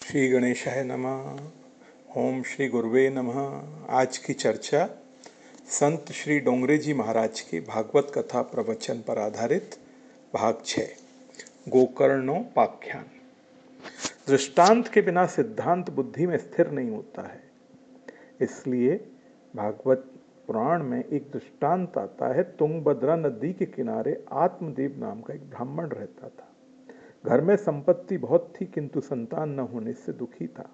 श्री गणेशाय नमः। ओम श्री गुरुवे नमः। आज की चर्चा संत श्री डोंगरे जी महाराज की भागवत कथा प्रवचन पर आधारित भाग 6 गोकर्णोपाख्यान। दृष्टांत के बिना सिद्धांत बुद्धि में स्थिर नहीं होता है, इसलिए भागवत पुराण में एक दृष्टांत आता है। तुंगभद्रा नदी के किनारे आत्मदेव नाम का एक ब्राह्मण रहता था। घर में संपत्ति बहुत थी, किंतु संतान न होने से दुखी था।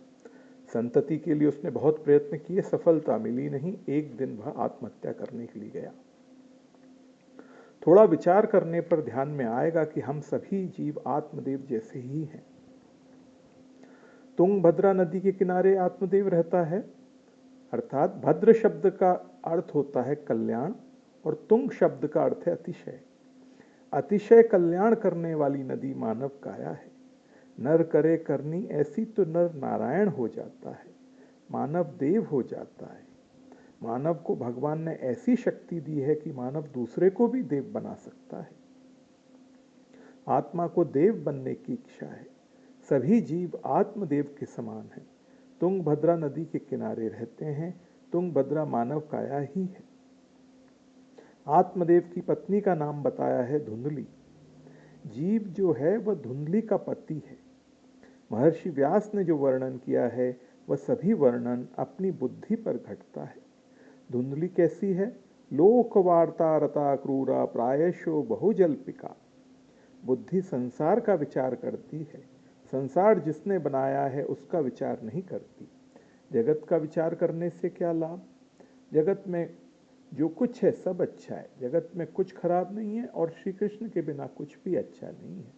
संतति के लिए उसने बहुत प्रयत्न किए, सफलता मिली नहीं। एक दिन वह आत्महत्या करने के लिए गया। थोड़ा विचार करने पर ध्यान में आएगा कि हम सभी जीव आत्मदेव जैसे ही हैं। तुंगभद्रा नदी के किनारे आत्मदेव रहता है, अर्थात भद्र शब्द का अर्थ होता है कल्याण और तुंग शब्द का अर्थ है अतिशय। अतिशय कल्याण करने वाली नदी मानव काया है। नर करे करनी ऐसी तो नर नारायण हो जाता है, मानव देव हो जाता है। मानव को भगवान ने ऐसी शक्ति दी है कि मानव दूसरे को भी देव बना सकता है। आत्मा को देव बनने की इच्छा है। सभी जीव आत्मदेव के समान हैं। तुंगभद्रा नदी के किनारे रहते हैं। तुंगभद्रा मानव काया ही है। आत्मदेव की पत्नी का नाम बताया है धुंधली। जीव जो है वह धुंधली का पति है। महर्षि व्यास ने जो वर्णन किया है वह सभी वर्णन अपनी बुद्धि पर घटता है। धुंधली कैसी है? लोक वार्ता रता क्रूरा प्रायशो बहुजल्पिका। बुद्धि संसार का विचार करती है, संसार जिसने बनाया है उसका विचार नहीं करती। जगत का विचार करने से क्या लाभ? जगत में जो कुछ है सब अच्छा है, जगत में कुछ खराब नहीं है और श्री कृष्ण के बिना कुछ भी अच्छा नहीं है।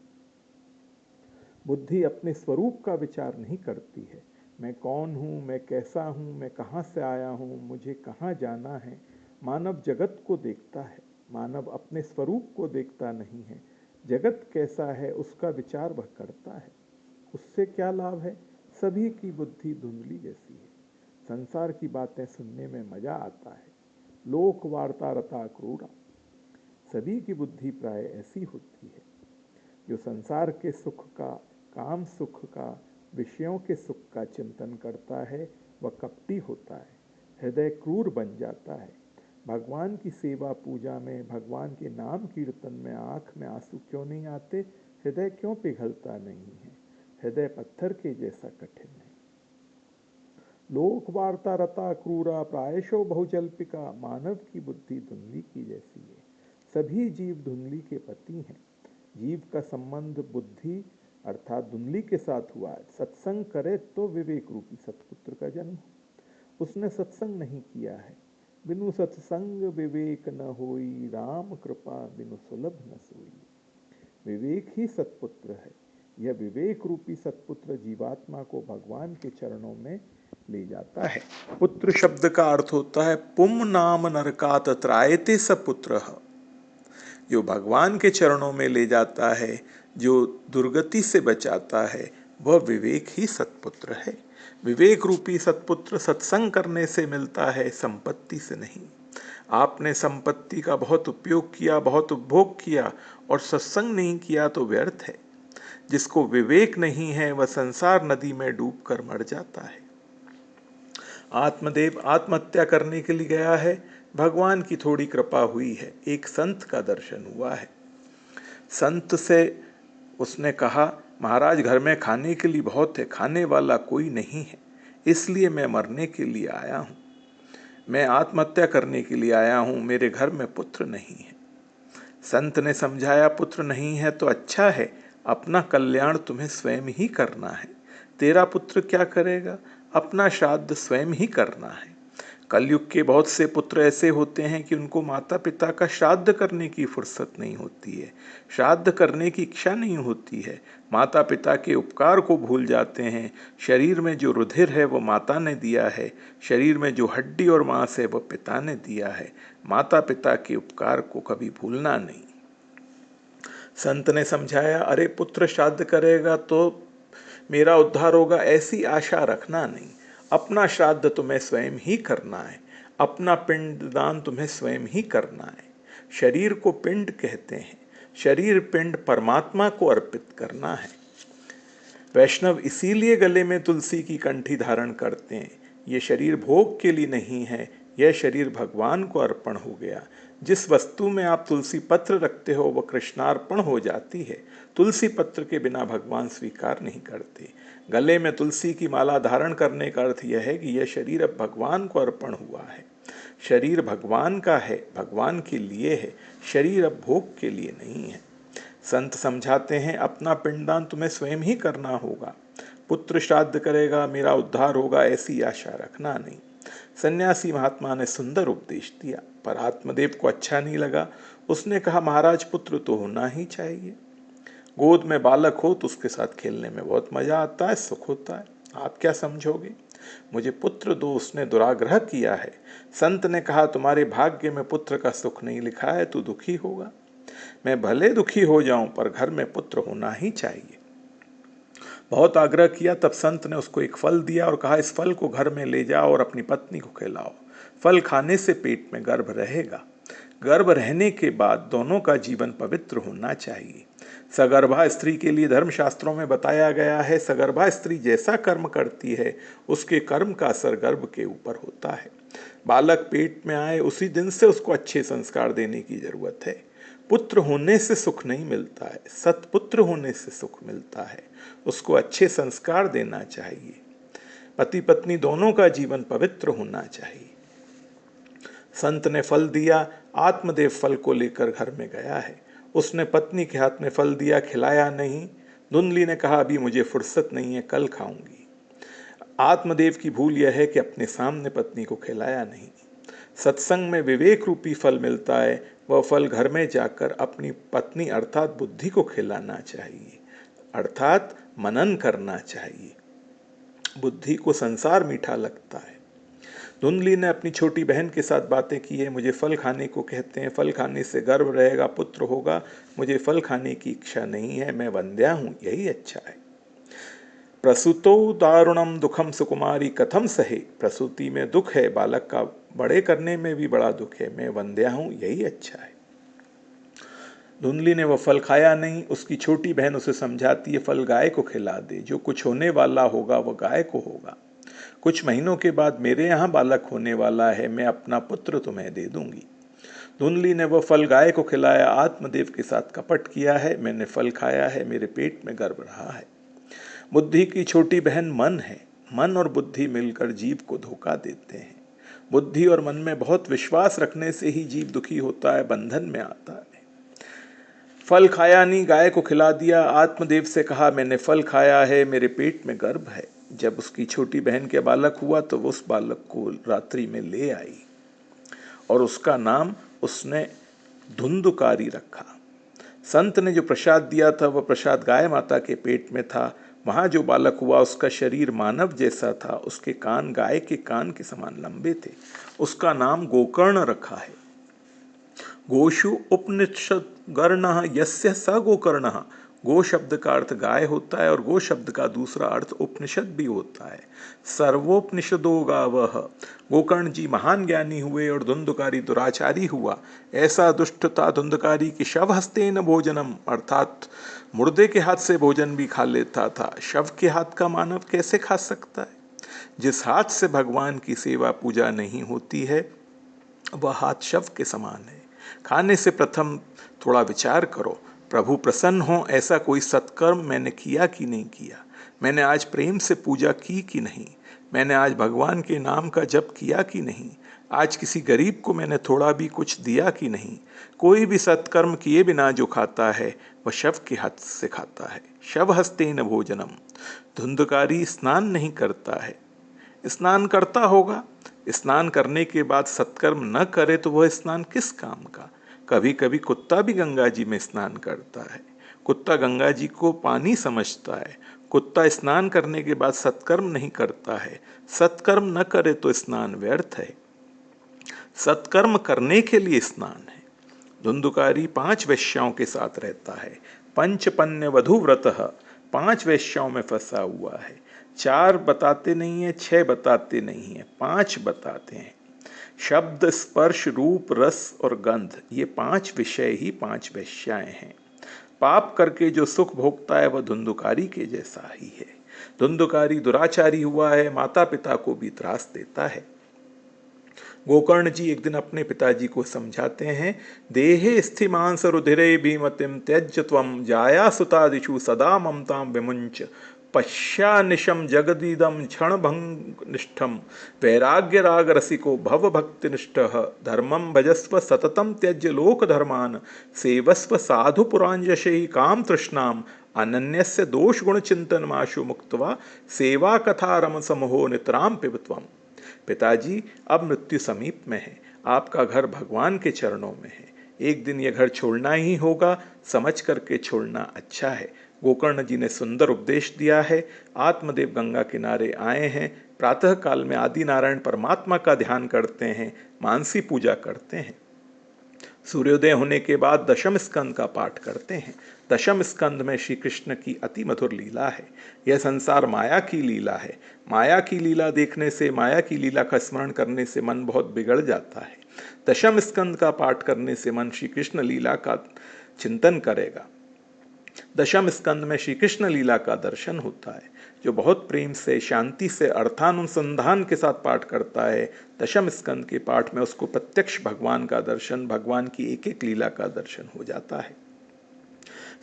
बुद्धि अपने स्वरूप का विचार नहीं करती है। मैं कौन हूँ, मैं कैसा हूँ, मैं कहाँ से आया हूँ, मुझे कहाँ जाना है। मानव जगत को देखता है, मानव अपने स्वरूप को देखता नहीं है। जगत कैसा है उसका विचार वह करता है। उससे क्या लाभ है? सभी की बुद्धि धुंधली जैसी है। संसार की बातें सुनने में मजा आता है। लोक वार्ता रता क्रूरा। सभी की बुद्धि प्राय ऐसी होती है। जो संसार के सुख का, काम सुख का, विषयों के सुख का चिंतन करता है वह कपटी होता है, हृदय क्रूर बन जाता है। भगवान की सेवा पूजा में, भगवान के नाम कीर्तन में आंख में आंसू क्यों नहीं आते? हृदय क्यों पिघलता नहीं है? हृदय पत्थर के जैसा कठिन है। लोक वार्ता रता क्रूरा प्रायशो बहुजल्पिका। मानव की बुद्धि धुंधली की जैसी है। सभी जीव धुंधली के पति हैं। जीव का संबंध बुद्धि अर्थात धुंधली के साथ हुआ है। सत्संग करे तो विवेक रूपी सत्पुत्र का जन्म। उसने सत्संग नहीं किया है। बिनु सत्संग विवेक न होई, राम कृपा बिनु सुलभ न सोई। विवेक ही सत्पुत्र है। यह विवेक रूपी सत्पुत्र जीवात्मा को भगवान के चरणों में ले जाता है। पुत्र शब्द का अर्थ होता है पुम नाम नरकात त्रायते सपुत्र। जो भगवान के चरणों में ले जाता है, जो दुर्गति से बचाता है, वह विवेक ही सत्पुत्र है। विवेक रूपी सत्पुत्र सत्संग करने से मिलता है, संपत्ति से नहीं। आपने संपत्ति का बहुत उपयोग किया, बहुत उपभोग किया और सत्संग नहीं किया तो व्यर्थ है। जिसको विवेक नहीं है वह संसार नदी में डूबकर मर जाता है। आत्मदेव आत्महत्या करने के लिए गया है। भगवान की थोड़ी कृपा हुई है, एक संत का दर्शन हुआ है। संत से उसने कहा, महाराज घर में खाने के लिए बहुत है, खाने वाला कोई नहीं है, इसलिए मैं मरने के लिए आया हूँ। मैं आत्महत्या करने के लिए आया हूँ, मेरे घर में पुत्र नहीं है। संत ने समझाया, पुत्र नहीं है तो अच्छा है, अपना कल्याण तुम्हें स्वयं ही करना है। तेरा पुत्र क्या करेगा? अपना श्राद्ध स्वयं ही करना है। कलयुग के बहुत से पुत्र ऐसे होते हैं कि उनको माता पिता का श्राद्ध करने की फुर्सत नहीं होती है, श्राद्ध करने की इच्छा नहीं होती है, माता पिता के उपकार को भूल जाते हैं। शरीर में जो रुधिर है वो माता ने दिया है, शरीर में जो हड्डी और मांस है वो पिता ने दिया है। माता पिता के उपकार को कभी भूलना नहीं। संत ने समझाया, अरे पुत्र श्राद्ध करेगा तो मेरा उद्धार होगा, ऐसी आशा रखना नहीं। अपना श्राद्ध तुम्हें स्वयं ही करना है, अपना पिंड दान तुम्हें स्वयं ही करना है। शरीर को पिंड कहते हैं, शरीर पिंड परमात्मा को अर्पित करना है। वैष्णव इसीलिए गले में तुलसी की कंठी धारण करते हैं। ये शरीर भोग के लिए नहीं है, यह शरीर भगवान को अर्पण हो गया। जिस वस्तु में आप तुलसी पत्र रखते हो वह कृष्णार्पण हो जाती है। तुलसी पत्र के बिना भगवान स्वीकार नहीं करते। गले में तुलसी की माला धारण करने का अर्थ यह है कि यह शरीर अब भगवान को अर्पण हुआ है। शरीर भगवान का है, भगवान के लिए है। शरीर अब भोग के लिए नहीं है। संत समझाते हैं, अपना पिंडदान तुम्हें स्वयं ही करना होगा। पुत्र श्राद्ध करेगा, मेरा उद्धार होगा, ऐसी आशा रखना नहीं। सन्यासी महात्मा ने सुंदर उपदेश दिया, पर आत्मदेव को अच्छा नहीं लगा। उसने कहा, महाराज पुत्र तो होना ही चाहिए। गोद में बालक हो तो उसके साथ खेलने में बहुत मजा आता है, सुख होता है। आप क्या समझोगे? मुझे पुत्र दो, उसने दुराग्रह किया है। संत ने कहा, तुम्हारे भाग्य में पुत्र का सुख नहीं लिखा है, तू दुखी होगा। मैं भले दुखी हो जाऊं, पर घर में पुत्र होना ही चाहिए। बहुत आग्रह किया, तब संत ने उसको एक फल दिया और कहा, इस फल को घर में ले जाओ और अपनी पत्नी को खिलाओ। फल खाने से पेट में गर्भ रहेगा। गर्भ रहने के बाद दोनों का जीवन पवित्र होना चाहिए। सगर्भा स्त्री के लिए धर्मशास्त्रों में बताया गया है, सगर्भा स्त्री जैसा कर्म करती है उसके कर्म का असर गर्भ के ऊपर होता है। बालक पेट में आए उसी दिन से उसको अच्छे संस्कार देने की जरूरत है। पुत्र होने से सुख नहीं मिलता है, सत्पुत्र होने से सुख मिलता है। उसको अच्छे संस्कार देना चाहिए। पति पत्नी दोनों का जीवन पवित्र होना चाहिए। संत ने फल दिया, आत्मदेव फल को लेकर घर में गया है। उसने पत्नी के हाथ में फल दिया, खिलाया नहीं। धुंधली ने कहा, अभी मुझे फुर्सत नहीं है, कल खाऊंगी। आत्मदेव की भूल यह है कि अपने सामने पत्नी को खिलाया नहीं। सत्संग में विवेक रूपी फल मिलता है, वह फल घर में जाकर अपनी पत्नी अर्थात बुद्धि को खिलाना चाहिए, अर्थात मनन करना चाहिए। बुद्धि को संसार मीठा लगता है। धुंधली ने अपनी छोटी बहन के साथ बातें की है, मुझे फल खाने को कहते हैं, फल खाने से गर्भ रहेगा, पुत्र होगा। मुझे फल खाने की इच्छा नहीं है, मैं वंध्या हूं, यही अच्छा है। प्रसूतो दारुणम दुखम सुकुमारी कथम सहे। प्रसूति में दुख है, बालक का बड़े करने में भी बड़ा दुख है, मैं वंध्या हूं, यही अच्छा है। धुंधली ने वह फल खाया नहीं। उसकी छोटी बहन उसे समझाती है, फल गाय को खिला दे, जो कुछ होने वाला होगा वह गाय को होगा। कुछ महीनों के बाद मेरे यहाँ बालक होने वाला है, मैं अपना पुत्र तुम्हें दे दूंगी। धुंधली ने वह फल गाय को खिलाया, आत्मदेव के साथ कपट किया है। मैंने फल खाया है, मेरे पेट में गर्भ रहा है। बुद्धि की छोटी बहन मन है। मन और बुद्धि मिलकर जीव को धोखा देते हैं। बुद्धि और मन में बहुत विश्वास रखने से ही जीव दुखी होता है, बंधन में आता है। फल खाया नहीं, गाय को खिला दिया। आत्मदेव से कहा, मैंने फल खाया है, मेरे पेट में गर्भ है। जब उसकी छोटी बहन के बालक हुआ तो उस बालक को रात्रि में ले आई और उसका नाम उसने धुंधुकारी रखा। संत ने जो प्रसाद दिया था वह प्रसाद गाय माता के पेट में था। वहां जो बालक हुआ उसका शरीर मानव जैसा था, उसके कान गाय के कान के समान लंबे थे। उसका नाम गोकर्ण रखा है। गोषु उपनिषद गर्ण यस्य स गोकर्ण। गो शब्द का अर्थ गाय होता है और गो शब्द का दूसरा अर्थ उपनिषद भी होता है। सर्वोपनिषदो गावः। गोकर्ण जी महान ज्ञानी हुए और धुंधुकारी दुराचारी हुआ। ऐसा दुष्ट था धुंधुकारी कि शव हस्तेन भोजनम, अर्थात मुर्दे के हाथ से भोजन भी खा लेता था। शव के हाथ का मानव कैसे खा सकता है? जिस हाथ से भगवान की सेवा पूजा नहीं होती है वह हाथ शव के समान है। खाने से प्रथम थोड़ा विचार करो, प्रभु प्रसन्न हो ऐसा कोई सत्कर्म मैंने किया कि नहीं किया? मैंने आज प्रेम से पूजा की कि नहीं? मैंने आज भगवान के नाम का जप किया कि नहीं? आज किसी गरीब को मैंने थोड़ा भी कुछ दिया कि नहीं? कोई भी सत्कर्म किए बिना जो खाता है वह शव के हाथ से खाता है। शव हस्तेन भोजनम। धुंधकारी स्नान नहीं करता है। स्नान करता होगा, स्नान करने के बाद सत्कर्म न करे तो वह स्नान किस काम का? कभी कभी कुत्ता भी गंगा जी में स्नान करता है। कुत्ता गंगा जी को पानी समझता है। कुत्ता स्नान करने के बाद सत्कर्म नहीं करता है। सत्कर्म न करे तो स्नान व्यर्थ है। सत्कर्म करने के लिए स्नान है। धुंधुकारी 5 वेश्याओं के साथ रहता है। पंचपन्य वधु व्रतः, 5 वेश्याओं में फंसा हुआ है। 4 बताते नहीं है, 6 बताते नहीं है, 5 बताते हैं। शब्द, स्पर्श, रूप, रस और गंध, ये 5 विषय ही 5 वेश्याएं हैं। पाप करके जो सुख भोगता है वह धुंधुकारी के जैसा ही है। धुंधुकारी दुराचारी हुआ है, माता पिता को भी त्रास देता है। गोकर्ण जी एक दिन अपने पिताजी को समझाते हैं, देहे स्थिमांस रुधिरे भीमतिम त्यज्य त्वम जाया सुतादिषु सदा ममताम विमुंच पश्यानिशम जगदीदम क्षण भंग निष्ठम वैराग्य राग रसिको भव भक्ति निष्ठ धर्मम भजस्व सततम त्यज्य लोक धर्मान सेवस्व साधु पुरांजशे काम तृष्णाम अनन्यस्य दोष गुण चिंतन माशु मुक्त्वा सेवा कथा रम समहो नितराम पिबत्वम। पिताजी, अब मृत्यु समीप में है, आपका घर भगवान के चरणों में है, एक दिन यह घर छोड़ना ही होगा, समझ करके छोड़ना अच्छा है। गोकर्ण जी ने सुंदर उपदेश दिया है। आत्मदेव गंगा किनारे आए हैं, प्रातः काल में आदि नारायण परमात्मा का ध्यान करते हैं, मानसी पूजा करते हैं, सूर्योदय होने के बाद दशम स्कंद का पाठ करते हैं। दशम स्कंद में श्री कृष्ण की अति मधुर लीला है। यह संसार माया की लीला है। माया की लीला देखने से, माया की लीला का स्मरण करने से मन बहुत बिगड़ जाता है। दशम स्कंद का पाठ करने से मन श्री कृष्ण लीला का चिंतन करेगा। दशम स्कंद में श्री कृष्ण लीला का दर्शन होता है। जो बहुत प्रेम से, शांति से, अर्थानुसंधान के साथ पाठ करता है, दशम स्कंद के पाठ में उसको प्रत्यक्ष भगवान का दर्शन, भगवान की एक एक लीला का दर्शन हो जाता है।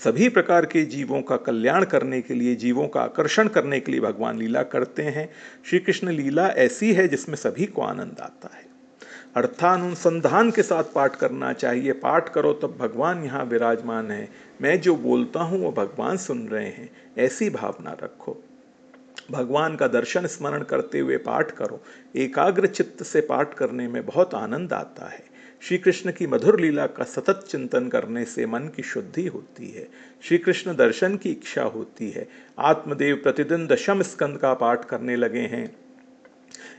सभी प्रकार के जीवों का कल्याण करने के लिए, जीवों का आकर्षण करने के लिए भगवान लीला करते हैं। श्री कृष्ण लीला ऐसी है जिसमें सभी को आनंद आता है। अर्थानुसंधान के साथ पाठ करना चाहिए। पाठ करो तब भगवान यहाँ विराजमान है, मैं जो बोलता हूँ वो भगवान सुन रहे हैं, ऐसी भावना रखो। भगवान का दर्शन स्मरण करते हुए पाठ करो। एकाग्र चित्त से पाठ करने में बहुत आनंद आता है। श्री कृष्ण की मधुर लीला का सतत चिंतन करने से मन की शुद्धि होती है, श्री कृष्ण दर्शन की इच्छा होती है। आत्मदेव प्रतिदिन दशम स्कंद का पाठ करने लगे हैं।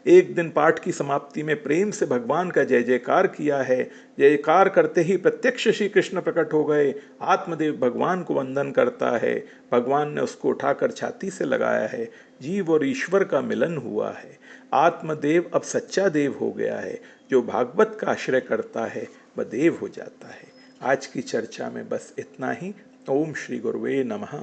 एक दिन पाठ की समाप्ति में प्रेम से भगवान का जय जयकार किया है। जयकार करते ही प्रत्यक्ष श्री कृष्ण प्रकट हो गए। आत्मदेव भगवान को वंदन करता है, भगवान ने उसको उठाकर छाती से लगाया है। जीव और ईश्वर का मिलन हुआ है। आत्मदेव अब सच्चा देव हो गया है। जो भागवत का आश्रय करता है वह देव हो जाता है। आज की चर्चा में बस इतना ही। ओम श्री गुरुवे नमः।